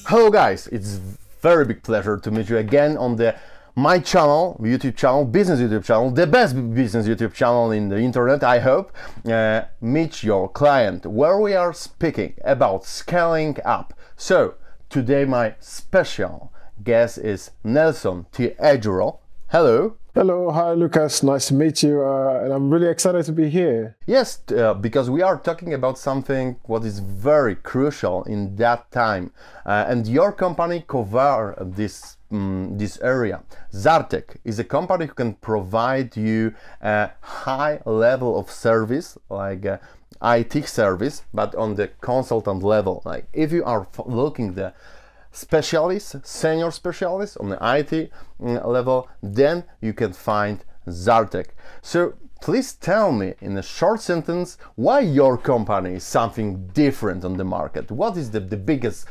Hello guys, it's very big pleasure to meet you again on my channel, YouTube channel, business YouTube channel, the best business YouTube channel in the internet, I hope. Meet your client, where we are speaking about scaling up. So today my special guest is Nelson T. Ejuro. Hello. Hello, hi Łukasz, nice to meet you, and I'm really excited to be here. Yes, because we are talking about something what is very crucial in that time, and your company cover this area. Zarttech is a company who can provide you a high level of service, like IT service, but on the consultant level. Like if you are looking the specialists, senior specialists on the IT level, then you can find Zarttech. So please tell me in a short sentence why your company is something different on the market. What is the biggest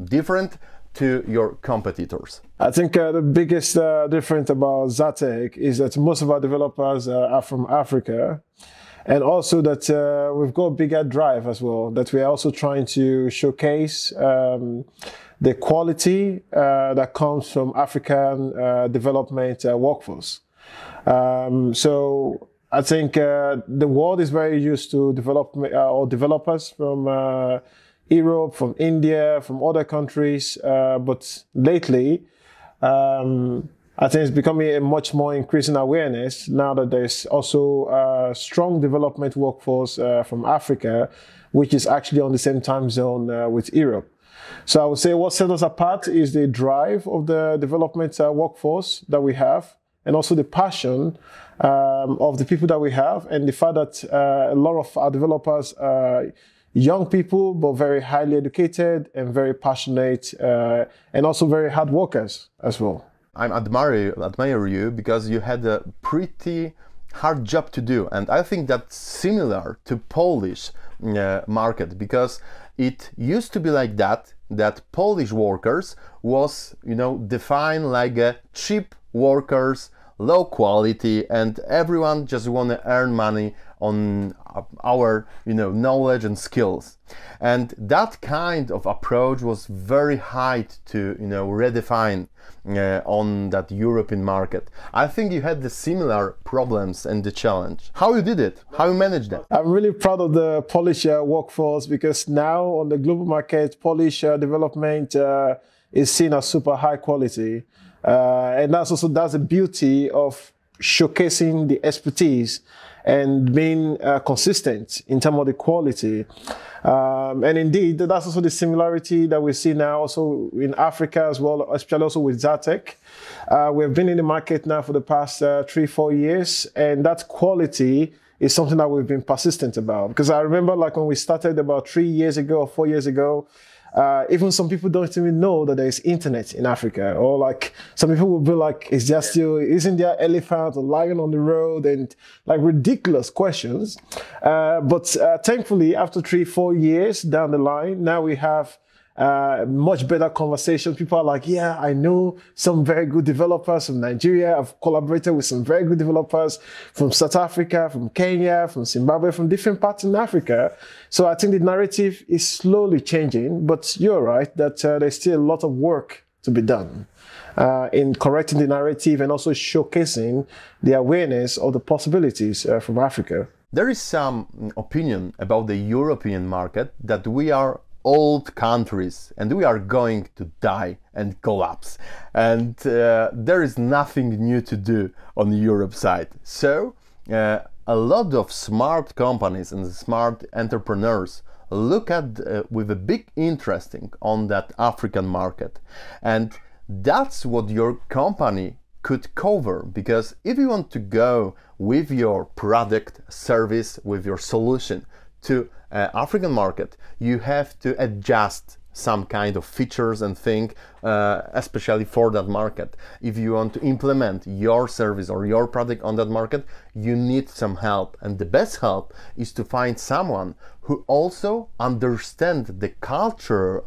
different to your competitors? I think the biggest difference about Zarttech is that most of our developers are from Africa. And also that we've got a bigger drive as well, that we're also trying to showcase the quality that comes from African development workforce. So I think the world is very used to developers from Europe, from India, from other countries, but lately I think it's becoming a much more increasing awareness now that there's also a strong development workforce from Africa, which is actually on the same time zone with Europe. So I would say what sets us apart is the drive of the development workforce that we have, and also the passion of the people that we have, and the fact that a lot of our developers are young people, but very highly educated and very passionate, and also very hard workers as well. I admire you because you had a pretty hard job to do, and I think that's similar to Polish market, because it used to be like that Polish workers was, defined like cheap workers, low quality, and everyone just want to earn money on our knowledge and skills. And that kind of approach was very hard to redefine on that European market. I think you had the similar problems and the challenge. How you did it? How you managed that? I'm really proud of the Polish workforce, because now on the global market, Polish development is seen as super high quality. And that's the beauty of showcasing the expertise and being consistent in terms of the quality. And indeed, that's also the similarity that we see now also in Africa as well, especially also with Zarttech. We've been in the market now for the past 3-4 years, and that quality is something that we've been persistent about. Because I remember like when we started about 3 years ago or 4 years ago, even some people don't even know that there's internet in Africa, or like some people will be like, it's just still, isn't there elephant or lion on the road, and like ridiculous questions. But thankfully, after 3-4 years down the line, now we have much better conversations. People are like, yeah, I know some very good developers from Nigeria. I've collaborated with some very good developers from South Africa, from Kenya, from Zimbabwe, from different parts in Africa. So I think the narrative is slowly changing, but you're right that there's still a lot of work to be done in correcting the narrative and also showcasing the awareness of the possibilities from Africa. There is some opinion about the European market that we are old countries and we are going to die and collapse, and there is nothing new to do on the Europe side. So a lot of smart companies and smart entrepreneurs look at with a big interest on that African market, and that's what your company could cover. Because if you want to go with your product, service, with your solution to African market, you have to adjust some kind of features and thing, especially for that market. If you want to implement your service or your product on that market, you need some help, and the best help is to find someone who also understands the culture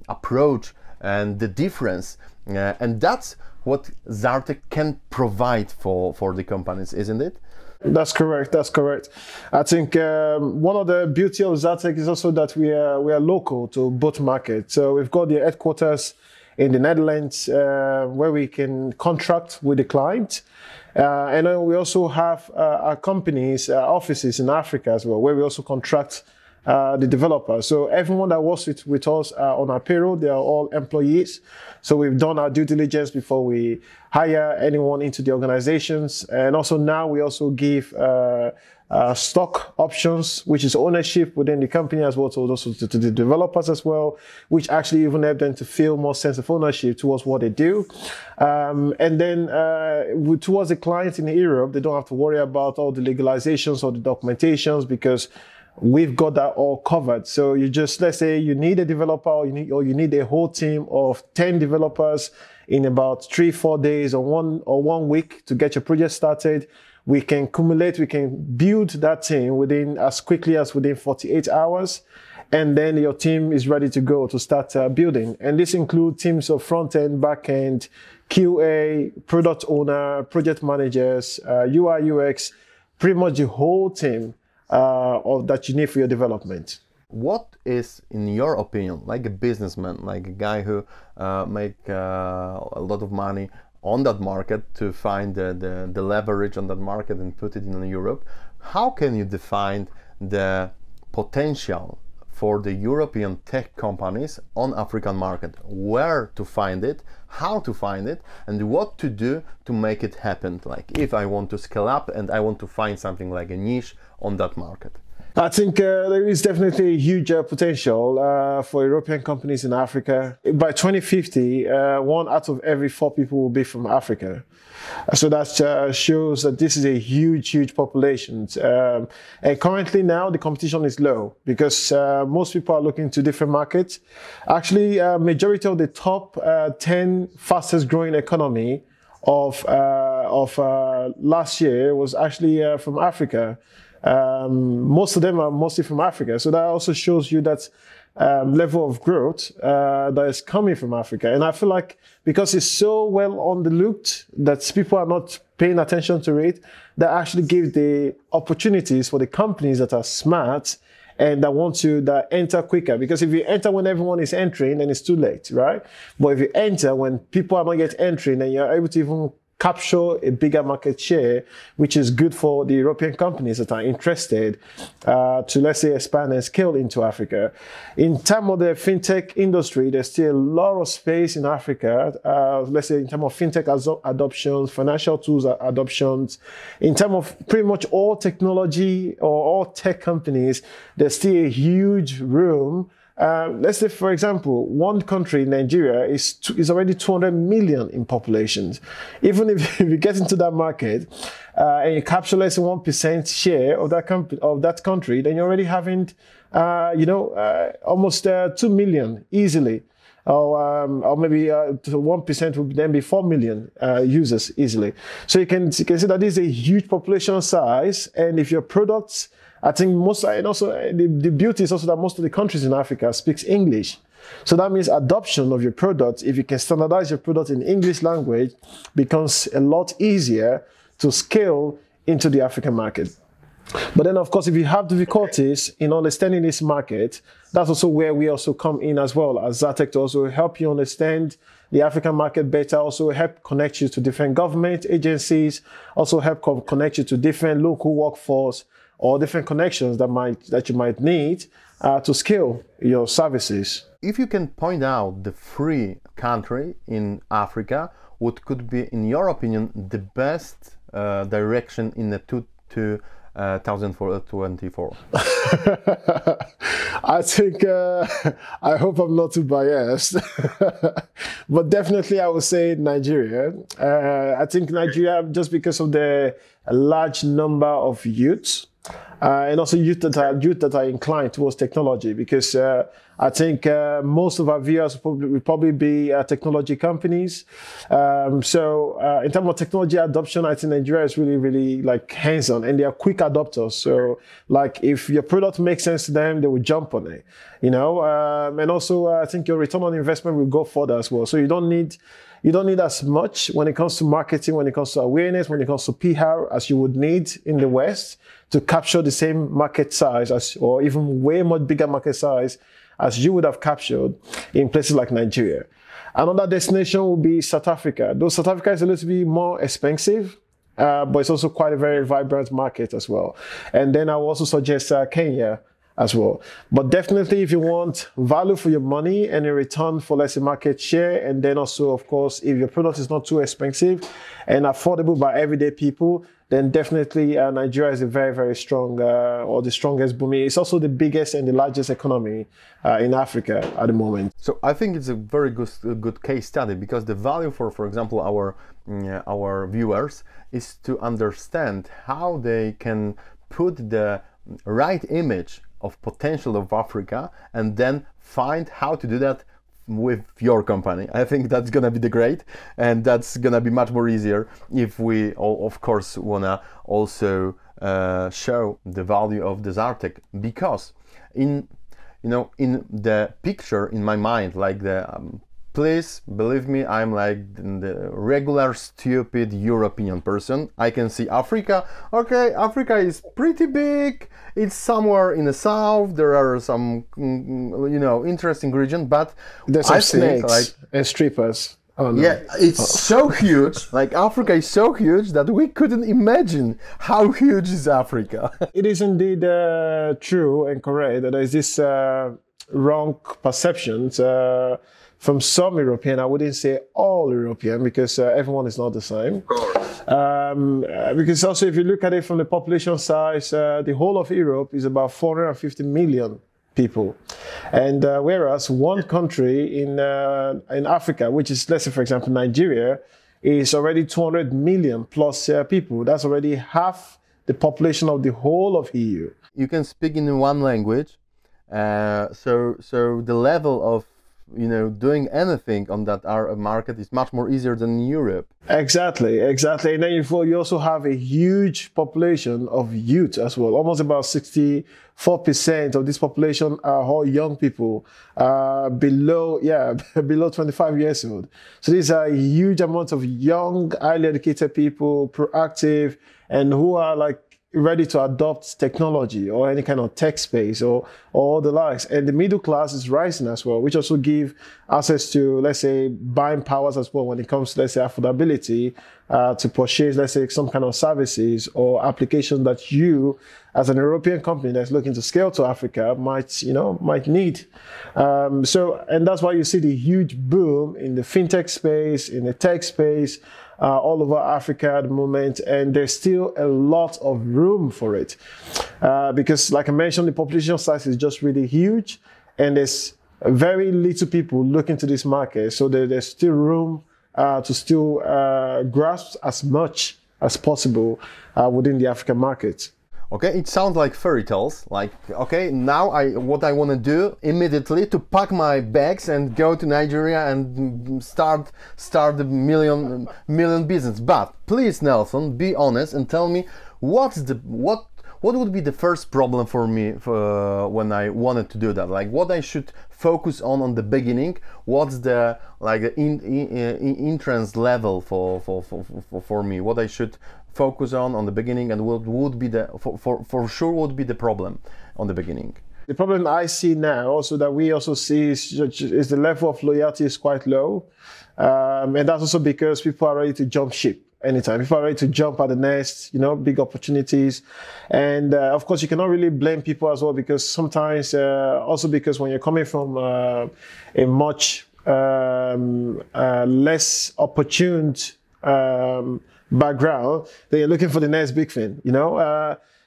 approach and the difference, and that's what Zarttech can provide for the companies, isn't it? That's correct. That's correct. I think one of the beauty of Zarttech is also that we are local to both markets. So we've got the headquarters in the Netherlands where we can contract with the client. And then we also have our companies, offices in Africa as well, where we also contract the developers. So everyone that works with us on our payroll, they are all employees. So we've done our due diligence before we hire anyone into the organizations. And also now we also give stock options, which is ownership within the company as well, also to the developers as well, which actually even help them to feel more sense of ownership towards what they do. And then towards the clients in Europe, they don't have to worry about all the legalizations or the documentations because we've got that all covered. So you just, let's say you need a developer or you need a whole team of 10 developers in about 3-4 days or one week to get your project started. We can accumulate, we can build that team as quickly as within 48 hours. And then your team is ready to go to start building. And this includes teams of front end, back end, QA, product owner, project managers, UI, UX, pretty much the whole team that you need for your development. What is, in your opinion, like a businessman, like a guy who make a lot of money on that market to find the leverage on that market and put it in Europe, how can you define the potential for the European tech companies on African market? Where to find it, how to find it, and what to do to make it happen? Like if I want to scale up and I want to find something like a niche on that market. I think there is definitely a huge potential for European companies in Africa. By 2050, 1 out of every 4 people will be from Africa. So that shows that this is a huge population. And currently now the competition is low because most people are looking to different markets. Actually, majority of the top 10 fastest growing economy of last year was actually from Africa. Most of them are mostly from Africa. So that also shows you that level of growth that is coming from Africa. And I feel like because it's so well underlooked that people are not paying attention to it, that actually gives the opportunities for the companies that are smart and that enter quicker. Because if you enter when everyone is entering, then it's too late, right? But if you enter when people are not yet entering, then you're able to even capture a bigger market share, which is good for the European companies that are interested to, let's say, expand and scale into Africa. In terms of the fintech industry, there's still a lot of space in Africa, let's say in terms of fintech adoptions, financial tools adoptions. In terms of pretty much all technology or all tech companies, there's still a huge room. Let's say, for example, one country, Nigeria, is already 200 million in population. Even if you get into that market and you capture less than 1% share of that country, then you're already having, almost 2 million easily. Or maybe 1% would then be 4 million users easily. So you can see that this is a huge population size, and if your products, I think the beauty is also that most of the countries in Africa speaks English. So that means adoption of your product, if you can standardize your product in English language, becomes a lot easier to scale into the African market. But then, of course, if you have difficulties in understanding this market, that's also where we also come in as well as Zarttech to also help you understand the African market better, also help connect you to different government agencies, also help connect you to different local workforce or different connections that you might need to scale your services. If you can point out the 3 country in Africa, what could be, in your opinion, the best direction in the 2024? I think, I hope I'm not too biased, but definitely I would say Nigeria. I think Nigeria, just because of the large number of youths, and also youth that are inclined towards technology, because I think most of our viewers will probably be technology companies. So in terms of technology adoption, I think Nigeria is really like hands-on, and they are quick adopters. So like if your product makes sense to them, they will jump on it, and also I think your return on investment will go further as well. So you don't need you don't need as much when it comes to marketing, when it comes to awareness, when it comes to PR as you would need in the West to capture the same market size as, or even way much bigger market size as you would have captured in places like Nigeria. Another destination will be South Africa. Though South Africa is a little bit more expensive, but it's also quite a very vibrant market as well. And then I will also suggest Kenya as well. But definitely if you want value for your money and a return for, let's say, market share, and then also, of course, if your product is not too expensive and affordable by everyday people, then definitely Nigeria is a very, very strong, or the strongest booming. It's also the biggest and the largest economy in Africa at the moment. So I think it's a very good case study, because the value for example, our viewers is to understand how they can put the right image of potential of Africa and then find how to do that with your company. I think that's gonna be the great, and that's gonna be much more easier if we of course wanna also show the value of the Zarttech, because in the picture in my mind, like the please believe me, I'm like the regular stupid European person. I can see Africa. Okay, Africa is pretty big. It's somewhere in the south. There are some, interesting region, but there's some snakes and strippers. Oh, no. Yeah, it's so huge. Like Africa is so huge that we couldn't imagine how huge is Africa. It is indeed true and correct that there is this wrong perceptions from some European. I wouldn't say all European, because everyone is not the same. Of course. Because also, if you look at it from the population size, the whole of Europe is about 450 million people. And whereas one country in Africa, which is, let's say, for example, Nigeria, is already 200 million plus people. That's already half the population of the whole of EU. You can speak in one language. So the level of doing anything on that market is much more easier than in Europe. Exactly. And then you also have a huge population of youth as well. Almost about 64% of this population are all young people below 25 years old. So these are huge amounts of young, highly educated people, proactive, and who are like ready to adopt technology or any kind of tech space or the likes. And the middle class is rising as well, which also give access to, let's say, buying powers as well when it comes to, let's say, affordability to purchase, let's say, some kind of services or application that you, as an European company that's looking to scale to Africa, might need. And that's why you see the huge boom in the fintech space, in the tech space, all over Africa at the moment, and there's still a lot of room for it because, like I mentioned, the population size is just really huge, and there's very little people looking to this market, so there's still room to still grasp as much as possible within the African market. Okay, it sounds like fairy tales. Like, okay, now what I want to do immediately to pack my bags and go to Nigeria and start the million business. But please, Nelson, be honest and tell me what would be the first problem for me when I wanted to do that? Like, what I should focus on the beginning? What's the entrance level for me? What I should focus on the beginning, and what would be for sure would be the problem on the beginning? The problem I see now, also that we also see, is the level of loyalty is quite low, and that's also because people are ready to jump ship anytime. People are ready to jump at the next, big opportunities, and of course you cannot really blame people as well, because sometimes also because when you're coming from a much less opportune background, then you're looking for the next big thing,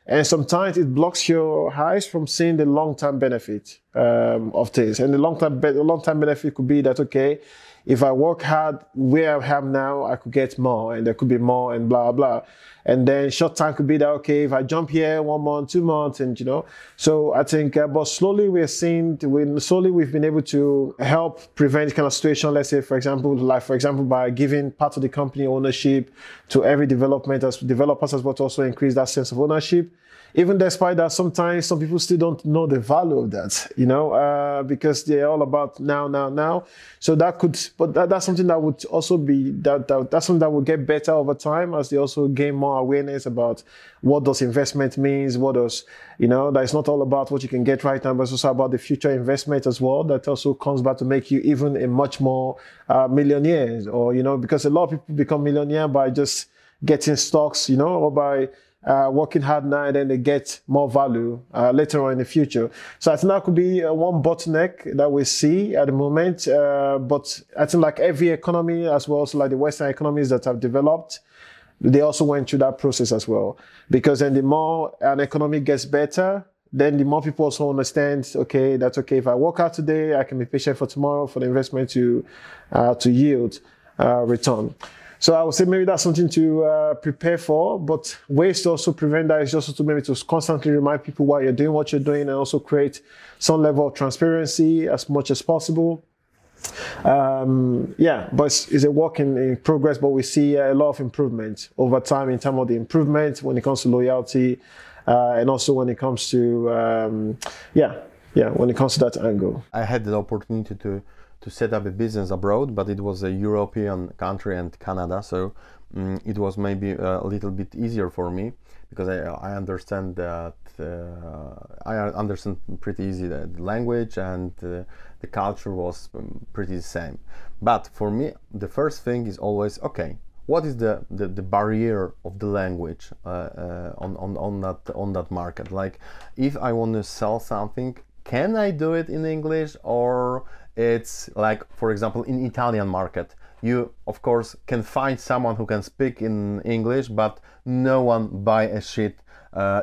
and sometimes it blocks your eyes from seeing the long-term benefit of things. And the long-term benefit could be that, okay, if I work hard where I am now, I could get more, and there could be more, and blah, blah. And then short time could be that, okay, if I jump here 1 month, 2 months, and so I think, but slowly we've been able to help prevent this kind of situation. Let's say, for example, by giving part of the company ownership to every developers as well, to also increase that sense of ownership. even despite that, sometimes some people still don't know the value of that, because they're all about now. So that's something that would also be, that's something that will get better over time as they also gain more awareness about what does investment means, what does, that it's not all about what you can get right now, but it's also about the future investment as well. That also comes back to make you even a much more millionaire, or, because a lot of people become millionaire by just getting stocks, or by working hard now, and then they get more value later on in the future. So I think that could be one bottleneck that we see at the moment. But I think like every economy as well, so like the Western economies that have developed, they also went through that process as well. Because then the more an economy gets better, then the more people also understand, okay, that's okay. If I work out today, I can be patient for tomorrow for the investment to yield return. So I would say maybe that's something to prepare for, but ways to also prevent that is just to maybe to constantly remind people why you're doing what you're doing, and also create some level of transparency as much as possible. But it's a work in progress, but we see a lot of improvement over time in terms of the improvement when it comes to loyalty, and also when it comes to, when it comes to that angle. I had the opportunity to set up a business abroad, but it was a European country and Canada, so it was maybe a little bit easier for me, because I understand that I understand pretty easy the language, and the culture was pretty the same. But for me, the first thing is always, okay, what is the barrier of the language on that market? Like, if I want to sell something, can I do it in English, or it's like, for example, in Italian market, you of course can find someone who can speak in English, but no one buy a shit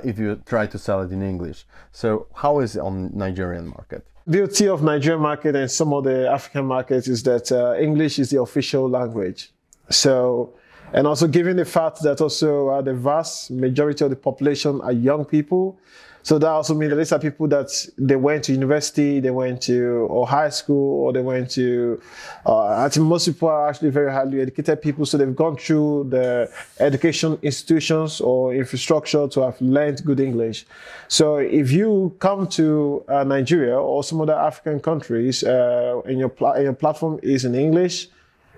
if you try to sell it in English. So how is it on Nigerian market? Beauty of Nigerian market and some of the African markets is that English is the official language. So, and also given the fact that also the vast majority of the population are young people, so that also means that these are people that they went to university, they went to or high school, or they went to, I think most people are actually very highly educated people, so they've gone through the education institutions or infrastructure to have learned good English. So if you come to Nigeria or some other African countries and your platform is in English,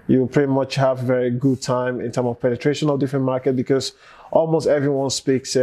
you pretty much have a very good time in terms of penetration of different markets, because almost everyone speaks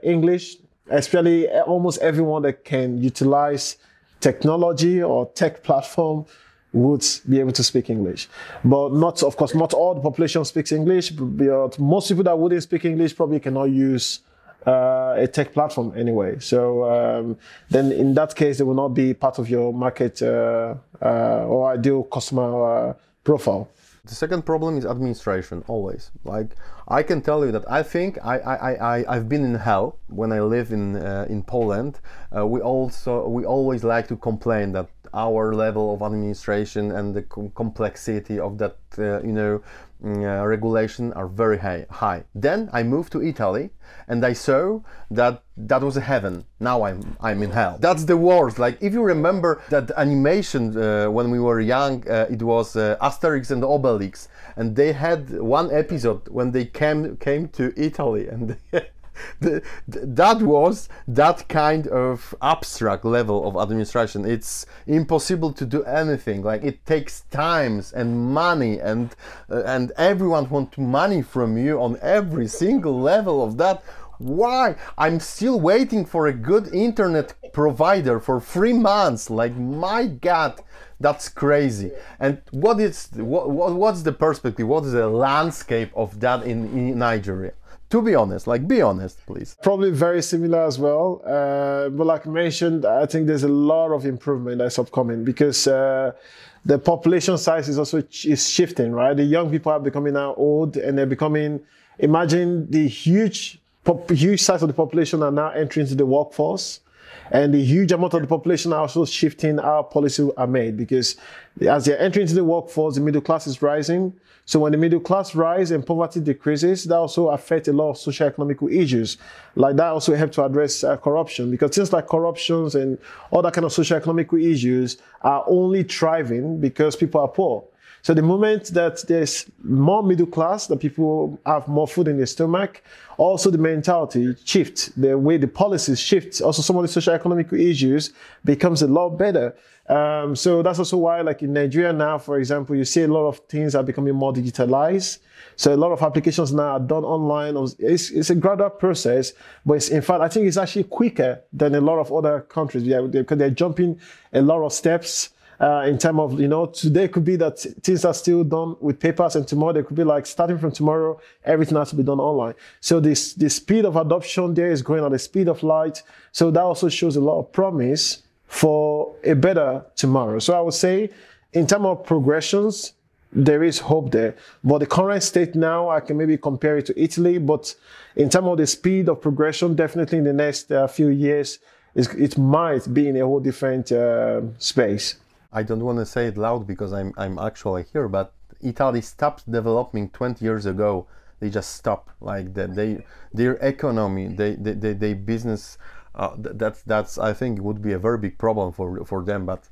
English. Especially almost everyone that can utilize technology or tech platform would be able to speak English. But not, of course, not all the population speaks English, but most people that wouldn't speak English probably cannot use a tech platform anyway. So then in that case, they will not be part of your market or ideal customer profile. The second problem is administration, always. Like, I can tell you that I think I've been in hell when I live in Poland. We always like to complain that our level of administration and the complexity of that regulation are very high. Then I moved to Italy and I saw that was a heaven. Now I'm in hell. That's the worst. Like, if you remember that animation when we were young, it was Asterix and Obelix, and they had one episode when they came to Italy, and that was that kind of abstract level of administration. It's impossible to do anything. Like, it takes times and money, and everyone wants money from you on every single level of that. Why? I'm still waiting for a good internet provider for 3 months. Like, my God, that's crazy. And what's the perspective? What is the landscape of that in Nigeria? To be honest, like, be honest, please. Probably very similar as well. But like I mentioned, I think there's a lot of improvement that's upcoming, because the population size is also shifting, right? The young people are becoming now old, and they're becoming, imagine the huge size of the population are now entering into the workforce. And the huge amount of the population are also shifting how policies are made, because as they're entering into the workforce, the middle class is rising. So when the middle class rise and poverty decreases, that also affects a lot of socio-economic issues. Like, that also helps to address corruption, because things like corruptions and all that kind of socio-economic issues are only thriving because people are poor. So the moment that there's more middle class, that people have more food in their stomach, also the mentality shifts, the way the policies shift. Also, some of the social economic issues becomes a lot better. So that's also why, like in Nigeria now, for example, you see a lot of things are becoming more digitalized. So a lot of applications now are done online. It's a gradual process, but in fact, I think it's actually quicker than a lot of other countries. Yeah, because they're jumping a lot of steps in terms of, today could be that things are still done with papers, and tomorrow they could be like, starting from tomorrow, everything has to be done online. So the speed of adoption there is going at the speed of light. So that also shows a lot of promise for a better tomorrow. So I would say, in terms of progressions, there is hope there. But the current state now, I can maybe compare it to Italy, but in terms of the speed of progression, definitely in the next few years, it might be in a whole different space. I don't want to say it loud because I'm actually here, but Italy stopped developing 20 years ago. They just stopped like that. Their economy, they business. That's I think would be a very big problem for them. But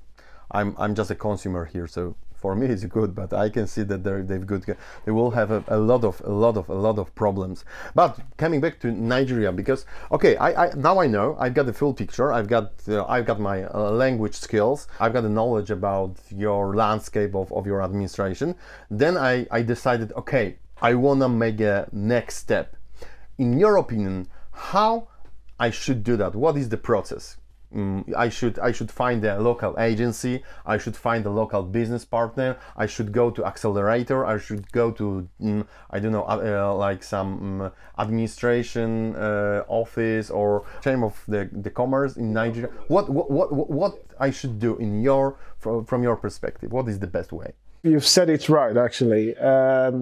I'm just a consumer here, so for me it's good. But I can see that they will have a lot of problems. But coming back to Nigeria, because okay, I now I know I've got the full picture. I've got my language skills. I've got the knowledge about your landscape of your administration. Then I decided, okay, I wanna make a next step. In your opinion, how I should do that? What is the process? I should find a local agency. I should find a local business partner. I should go to accelerator. I should go to I don't know, like some administration office or chamber of the commerce in Nigeria. What I should do from your perspective? What is the best way? You've said it right, actually.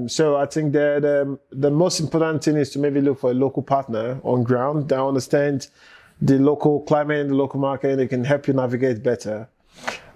So I think the most important thing is to maybe look for a local partner on ground that understands the local climate and the local market, and they can help you navigate better.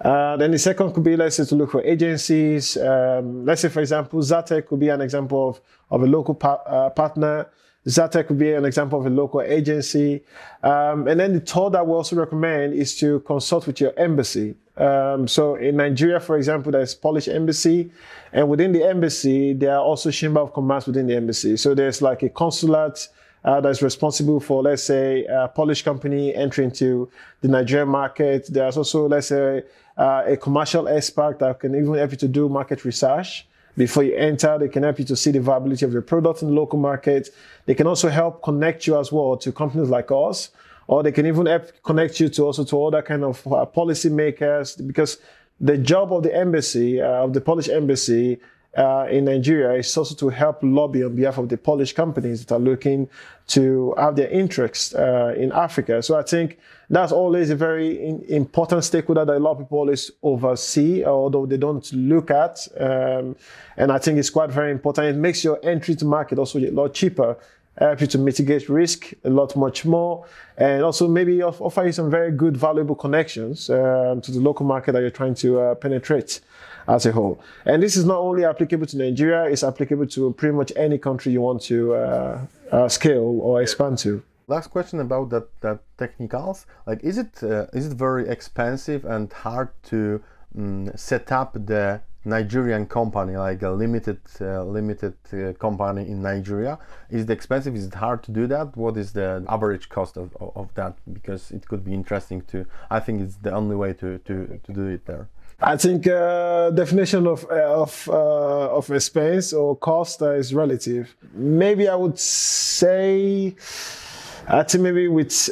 Then the second could be, let's say, to look for agencies. Let's say, for example, Zarttech could be an example of a local partner. Zarttech could be an example of a local agency. And then the third that we also recommend is to consult with your embassy. So in Nigeria, for example, there's Polish embassy, and within the embassy, there are also chamber of commerce within the embassy. So there's like a consulate that's responsible for, let's say, a Polish company entering into the Nigerian market. There's also, let's say, a commercial expert that can even help you to do market research. Before you enter, they can help you to see the viability of your product in the local market. They can also help connect you as well to companies like us, or they can even help connect you to other kind of policy makers, because the job of the embassy, of the Polish embassy in Nigeria, is also to help lobby on behalf of the Polish companies that are looking to have their interest in Africa. So I think that's always a very important stakeholder that a lot of people always oversee, although they don't look at. And I think it's quite very important. It makes your entry to market also a lot cheaper, help you to mitigate risk a lot much more, and also maybe offer you some very good, valuable connections to the local market that you're trying to penetrate as a whole. And this is not only applicable to Nigeria, it's applicable to pretty much any country you want to scale or expand to. Last question about that technicals. Like, is it very expensive and hard to set up the Nigerian company, like a limited company in Nigeria? Is it expensive? Is it hard to do that? What is the average cost of that? Because it could be interesting to. I think it's the only way to do it there. I think definition of expense or cost is relative. Maybe I would say, I think maybe with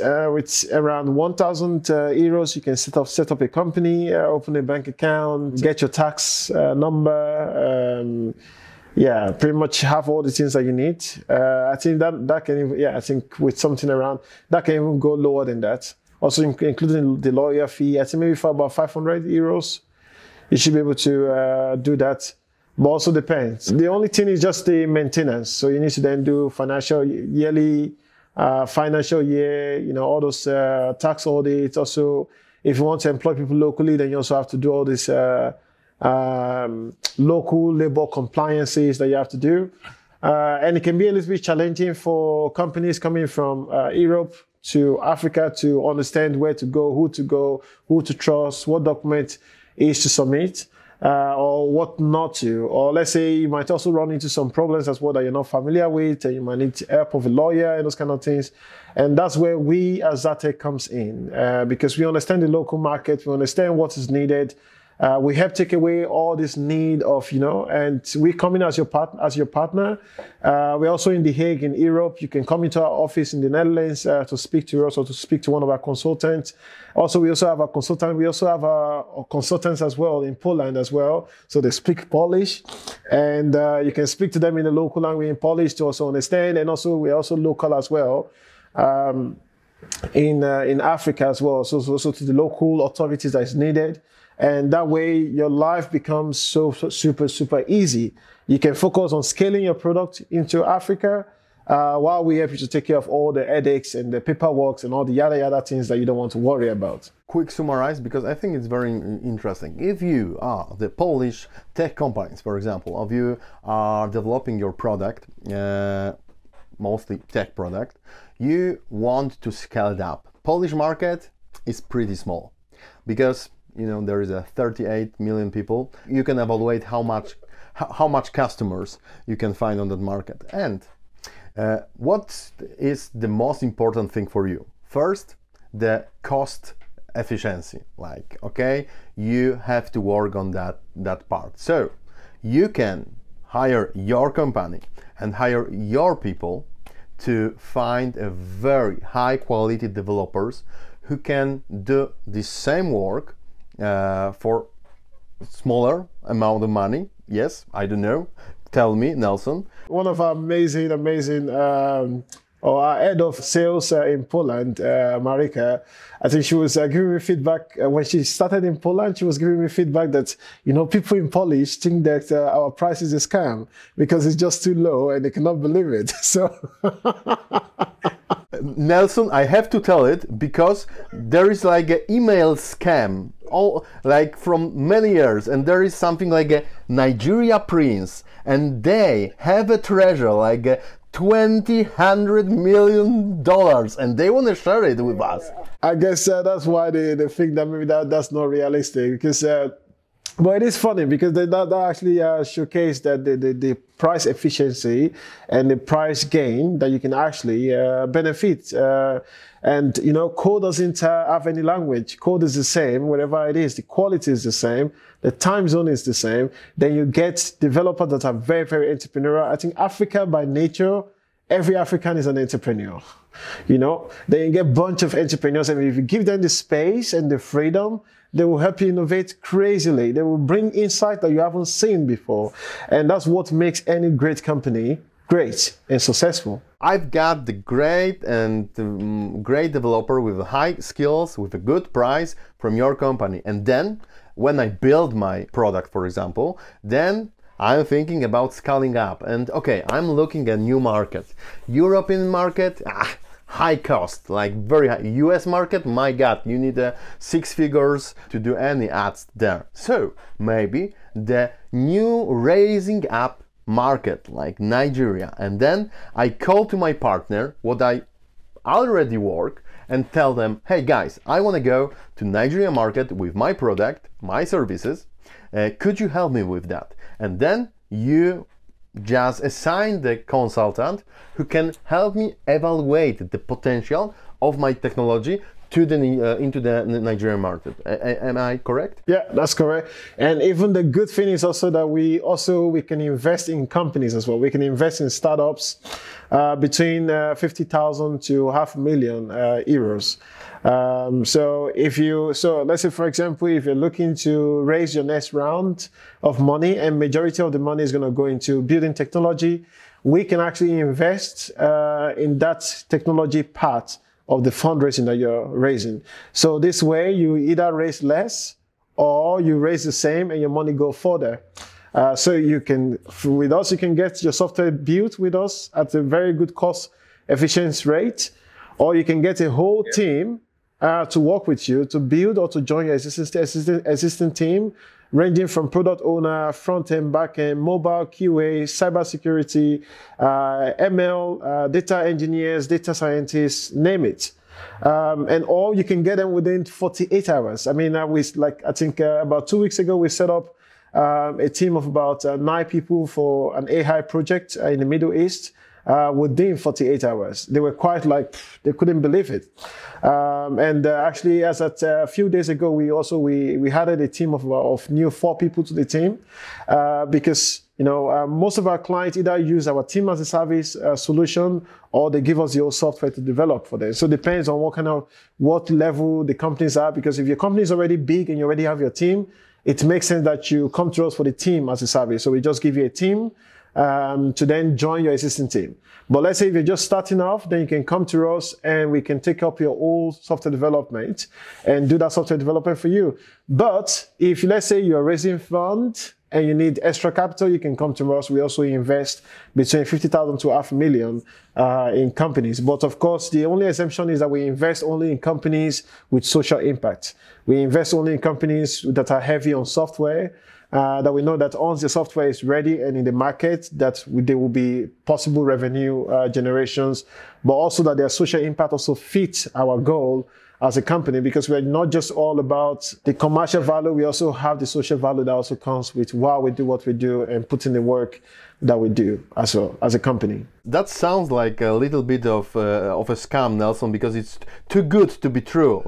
around 1,000 euros, you can set up a company, open a bank account, get your tax number. Yeah, pretty much have all the things that you need. I think that can even, I think with something around that can even go lower than that. Also including the lawyer fee. I think maybe for about 500 euros. You should be able to do that, but also depends. The only thing is just the maintenance. So you need to then do yearly financial year, all those tax audits. Also, if you want to employ people locally, then you also have to do all these local labor compliances that you have to do. And it can be a little bit challenging for companies coming from Europe to Africa to understand where to go, who to trust, what document is to submit. or what not to. Or let's say you might also run into some problems as well that you're not familiar with, and you might need help of a lawyer and those kind of things. And that's where we as Zarttech comes in, because we understand the local market, we understand what is needed. We help take away all this need of, and we come in as your partner. We're also in The Hague in Europe. You can come into our office in the Netherlands to speak to us or to speak to one of our consultants. Also, we also have a consultant. We also have our consultants as well in Poland as well. So they speak Polish, and you can speak to them in the local language in Polish to also understand. And also, we're also local as well. In Africa as well, so to the local authorities that is needed. And that way your life becomes so super easy. You can focus on scaling your product into Africa while we help you to take care of all the headaches and the paperwork and all the yada things that you don't want to worry about. Quick summarize, because I think it's very interesting. If you are the Polish tech companies, for example, if you are developing your product, mostly tech product, you want to scale it up. Polish market is pretty small because there is a 38 million people. You can evaluate how much customers you can find on that market. And what is the most important thing for you? First, the cost efficiency. You have to work on that part. So you can hire your company and hire your people to find a very high quality developers who can do the same work for smaller amount of money. Yes, I don't know. Tell me, Nelson. One of our amazing, our head of sales in Poland, Monika, I think she was giving me feedback when she started in Poland. She was giving me feedback that people in Polish think that our price is a scam because it's just too low and they cannot believe it. So. Nelson, I have to tell it because there is like an email scam from many years, and there is something like a Nigeria prince, and they have a treasure like $100 million, and they want to share it with us. I guess that's why they think that maybe that's not realistic, because but it is funny because that actually showcased that the price efficiency and the price gain that you can actually benefit. And code doesn't have any language. Code is the same wherever it is. The quality is the same. The time zone is the same. Then you get developers that are very, very entrepreneurial. I think Africa by nature, every African is an entrepreneur. Then you get a bunch of entrepreneurs, and if you give them the space and the freedom, they will help you innovate crazily. They will bring insight that you haven't seen before. And that's what makes any great company great and successful. I've got the great developer with high skills, with a good price from your company. And then when I build my product, for example, then I'm thinking about scaling up. And okay, I'm looking at new markets. European market, high cost, like very high. US market, my God, you need 6 figures to do any ads there. So maybe the new raising up market like Nigeria, and then I call to my partner what I already work and tell them, hey guys, I want to go to Nigeria market with my product, my services. Could you help me with that? And then you just assign the consultant who can help me evaluate the potential of my technology to into the Nigerian market. Am I correct? Yeah, that's correct. And even the good thing is also that we can invest in companies as well. We can invest in startups between 50,000 to €500,000 euros. So let's say, for example, if you're looking to raise your next round of money and majority of the money is going to go into building technology, we can actually invest in that technology part of the fundraising that you're raising. So this way you either raise less or you raise the same and your money go further. So you can, with us, you can get your software built with us at a very good cost efficiency rate, or you can get a whole team to work with you to build or to join your existing team, ranging from product owner, front end, back end, mobile, QA, cybersecurity, ML, data engineers, data scientists, name it. And all you can get them within 48 hours. I mean, I think about 2 weeks ago, we set up a team of about 9 people for an AI project in the Middle East within 48 hours. They were quite like, they couldn't believe it. Actually, as at a few days ago, we added a team of new 4 people to the team because most of our clients either use our team as a service solution, or they give us your software to develop for them. So it depends on what level the companies are, because if your company is already big and you already have your team, it makes sense that you come to us for the team as a service. So we just give you a team to then join your existing team. But let's say if you're just starting off, then you can come to us and we can take up your old software development and do that software development for you. But if, let's say, you're raising funds and you need extra capital, you can come to us. We also invest between 50,000 to $500,000 in companies. But of course, the only exemption is that we invest only in companies with social impact. We invest only in companies that are heavy on software, that we know that once the software is ready and in the market, that there will be possible revenue generations, but also that their social impact also fits our goal as a company, because we're not just all about the commercial value, we also have the social value that also comes with why we do what we do and put in the work that we do as a company. That sounds like a little bit of a scam, Nelson, because it's too good to be true,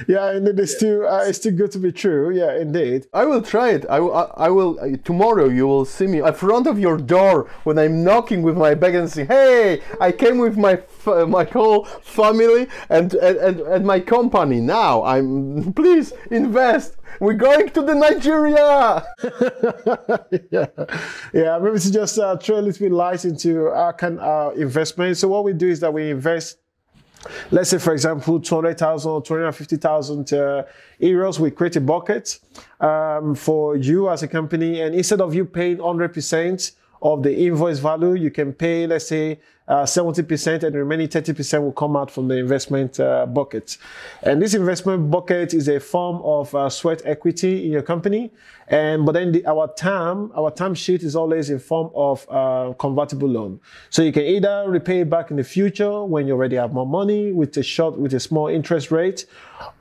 Yeah, indeed, it's too good to be true. Yeah, indeed. I will try it. I will. Tomorrow you will see me in front of your door when I'm knocking with my bag and saying, "Hey, I came with my whole family and my company. Now please invest. We're going to the Nigeria." yeah. Maybe to just throw a little bit light into our investment. So what we do is that we invest, let's say, for example, 200,000 or 250,000 euros. We create a bucket for you as a company, and instead of you paying 100% of the invoice value, you can pay, let's say, 70%, and the remaining 30% will come out from the investment bucket. And this investment bucket is a form of sweat equity in your company. But then our term sheet is always in form of convertible loan. So you can either repay it back in the future when you already have more money with a small interest rate,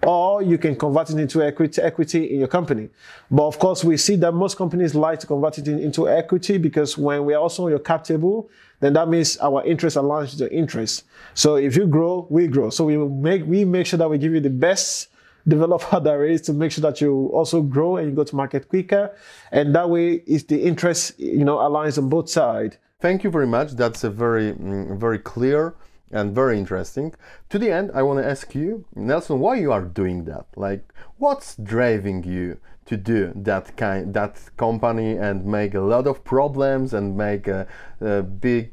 or you can convert it into equity in your company. But of course, we see that most companies like to convert it into equity, because when we are also on your cap table, then that means our interest aligns with your interest. So if you grow, we grow. So we make sure that we give you the best developer there is, to make sure that you also grow and you go to market quicker. And that way, if the interest aligns on both sides. Thank you very much. That's a very, very clear and very interesting. To the end, I want to ask you, Nelson, why you are doing that? Like, what's driving you to do that company and make a lot of problems and make a big,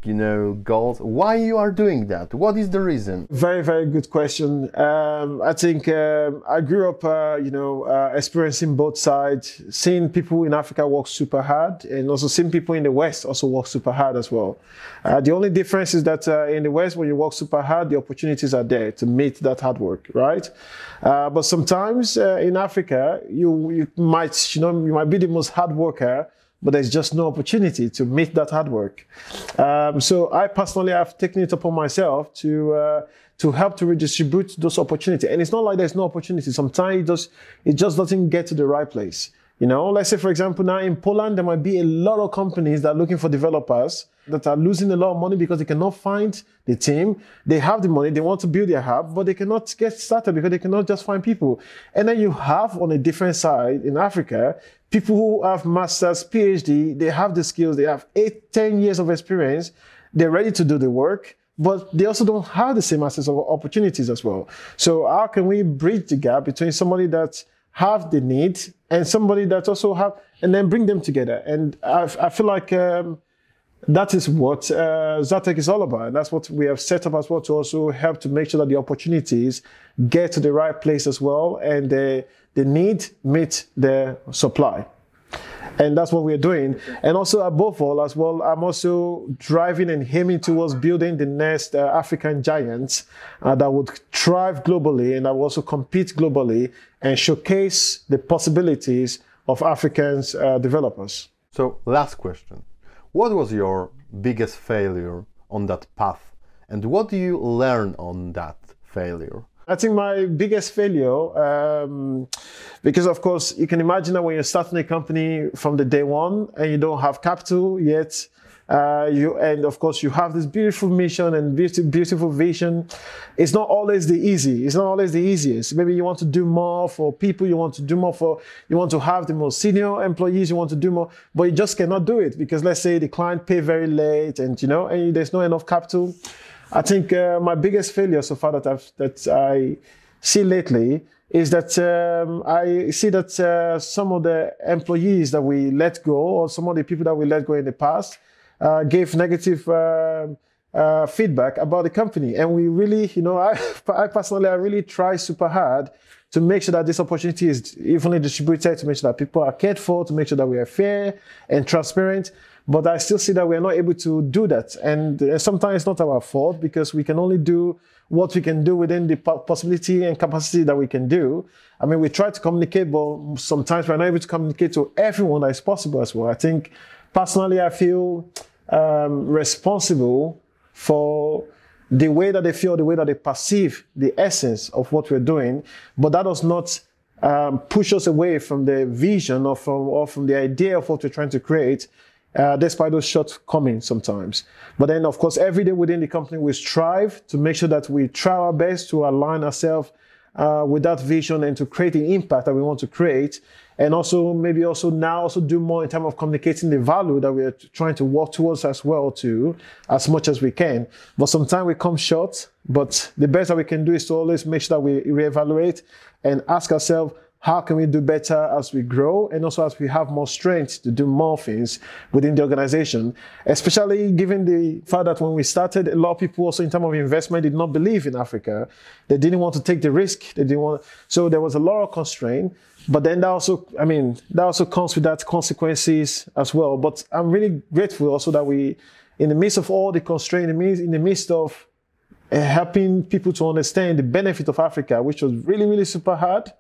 goals? Why you are doing that? What is the reason? Very, very good question. I think I grew up, experiencing both sides, seeing people in Africa work super hard, and also seeing people in the West also work super hard as well. The only difference is that in the West, when you work super hard, the opportunities are there to meet that hard work, right? But sometimes in Africa, you might be the most hard worker, but there's just no opportunity to meet that hard work. So I personally have taken it upon myself to help to redistribute those opportunities. And it's not like there's no opportunity. Sometimes it just doesn't get to the right place. Let's say, for example, now in Poland, there might be a lot of companies that are looking for developers that are losing a lot of money because they cannot find the team. They have the money, they want to build their hub, but they cannot get started because they cannot just find people. And then you have, on a different side in Africa, people who have masters, PhD, they have the skills, they have 8-10 years of experience, they're ready to do the work, but they also don't have the same access of opportunities as well. So how can we bridge the gap between somebody that have the need and somebody that also have, and then bring them together? And I feel like that is what Zarttech is all about. And that's what we have set up as well, to also help to make sure that the opportunities get to the right place as well, and the need meet the supply. And that's what we're doing. And also, above all as well, I'm also driving and aiming towards building the next African giants that would thrive globally and that will also compete globally and showcase the possibilities of Africans developers. So, last question. What was your biggest failure on that path? And what do you learn on that failure? I think my biggest failure, because of course you can imagine that when you're starting a company from the day one and you don't have capital yet, and of course you have this beautiful mission and beautiful vision. It's not always the easy. It's not always the easiest. Maybe you want to do more for people. You want to do more for. You want to have the most senior employees. You want to do more, but you just cannot do it because let's say the client pay very late, and and there's not enough capital. I think my biggest failure so far that I see lately is that I see that some of the employees that we let go, or some of the people that we let go in the past, gave negative feedback about the company. And we really, I personally, I really try super hard to make sure that this opportunity is evenly distributed, to make sure that people are cared for, to make sure that we are fair and transparent. But I still see that we are not able to do that. And sometimes it's not our fault because we can only do what we can do within the possibility and capacity that we can do. I mean, we try to communicate, but sometimes we're not able to communicate to everyone that is possible as well. I think personally, I feel responsible for the way that they feel, the way that they perceive the essence of what we're doing, but that does not push us away from the vision or from the idea of what we're trying to create, despite those shortcomings sometimes. But then, of course, every day within the company, we strive to make sure that we try our best to align ourselves with that vision and to create the impact that we want to create. And also maybe also now do more in terms of communicating the value that we're trying to work towards as well too, as much as we can. But sometimes we come short, but the best that we can do is to always make sure that we reevaluate and ask ourselves, how can we do better as we grow and also as we have more strength to do more things within the organization, especially given the fact that when we started, a lot of people also in terms of investment did not believe in Africa. They didn't want to take the risk. So there was a lot of constraint. But then that also comes with that consequences as well. But I'm really grateful also that we, in the midst of all the constraints, in the midst of helping people to understand the benefit of Africa, which was really, really super hard,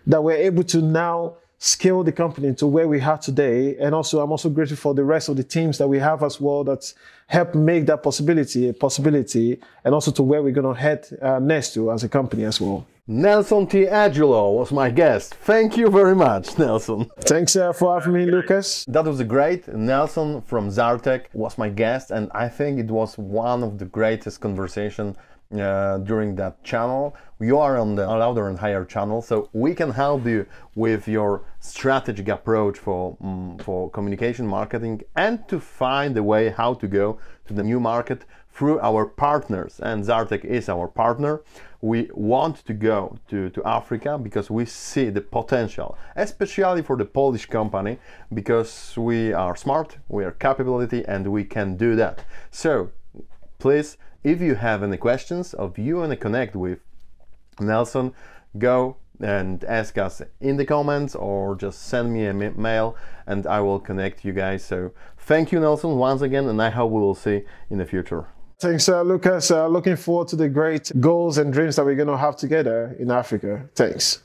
that we're able to now scale the company to where we are today. And also, I'm also grateful for the rest of the teams that we have as well that help make that possibility a possibility, and also to where we're going to head next to as a company as well. Nelson T. Aguilo was my guest. Thank you very much, Nelson. Thanks for having me, Lucas. That was great. Nelson from Zarttech was my guest, and I think it was one of the greatest conversations during that channel. You are on the louder&higher channel, so we can help you with your strategic approach for communication marketing and to find a way how to go to the new market through our partners. And Zarttech is our partner. We want to go to Africa because we see the potential, especially for the Polish company, because we are smart, we are capability, and we can do that. So please, if you have any questions, or if you want to connect with Nelson, go and ask us in the comments or just send me a mail and I will connect you guys. So thank you, Nelson, once again, and I hope we will see in the future. Thanks, Lucas. Looking forward to the great goals and dreams that we're going to have together in Africa. Thanks.